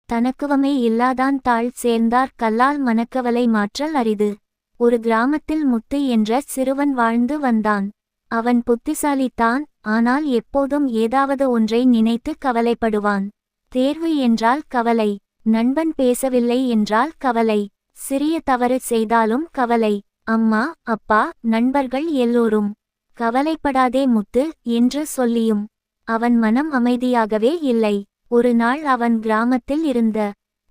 தனக்குவமே இல்லாதான் தாழ் சேர்ந்தார் கல்லால் மனக்கவலை மாற்றல் அரிது. ஒரு கிராமத்தில் முத்து என்ற சிறுவன் வாழ்ந்து வந்தான். அவன் புத்திசாலித்தான், ஆனால் எப்போதும் ஏதாவது ஒன்றை நினைத்து கவலைப்படுவான். தேர்வு என்றால் கவலை, நண்பன் பேசவில்லை என்றால் கவலை, சிறிய தவறு செய்தாலும் கவலை. அம்மா, அப்பா, நண்பர்கள் எல்லோரும் கவலைப்படாதே முத்து என்று சொல்லியும் அவன் மனம் அமைதியாகவே இல்லை. ஒரு நாள் அவன் கிராமத்தில் இருந்த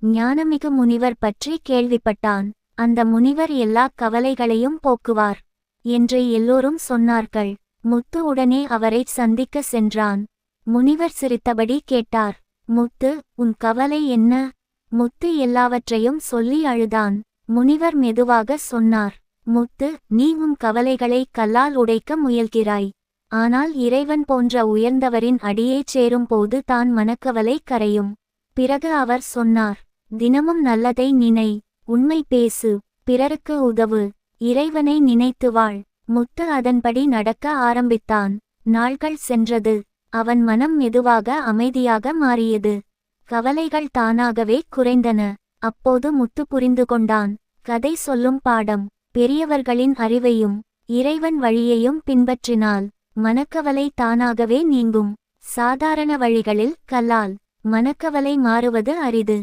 ஞானமிகு முனிவர் பற்றி கேள்விப்பட்டான். அந்த முனிவர் எல்லா கவலைகளையும் போக்குவார் என்று எல்லோரும் சொன்னார்கள். முத்து உடனே அவரை சந்திக்க சென்றான். முனிவர் சிரித்தபடி கேட்டார், முத்து, உன் கவலை என்ன? முத்து எல்லாவற்றையும் சொல்லி அழுதான். முனிவர் மெதுவாக சொன்னார், முத்து, நீ உன் கவலைகளை கல்லால் உடைக்க முயல்கிறாய். ஆனால் இறைவன் போன்ற உயர்ந்தவரின் அடியேச் சேரும் போது தான் மனக்கவலை கரையும். பிறகு அவர் சொன்னார், தினமும் நல்லதை நினை, உண்மை பேசு, பிறருக்கு உதவு, இறைவனை நினைத்து வாழ். முத்து அதன்படி நடக்க ஆரம்பித்தான். நாள்கள் சென்றது. அவன் மனம் மெதுவாக அமைதியாக மாறியது. கவலைகள் தானாகவே குறைந்தன. அப்போது முத்து புரிந்து கொண்டான், கதை சொல்லும் பாடம் பெரியவர்களின் அறிவையும் இறைவன் வழியையும் பின்பற்றினால் மனக்கவலை தானாகவே நீங்கும். சாதாரண வழிகளில் கல்லால் மனக்கவலை மாறுவது அரிது.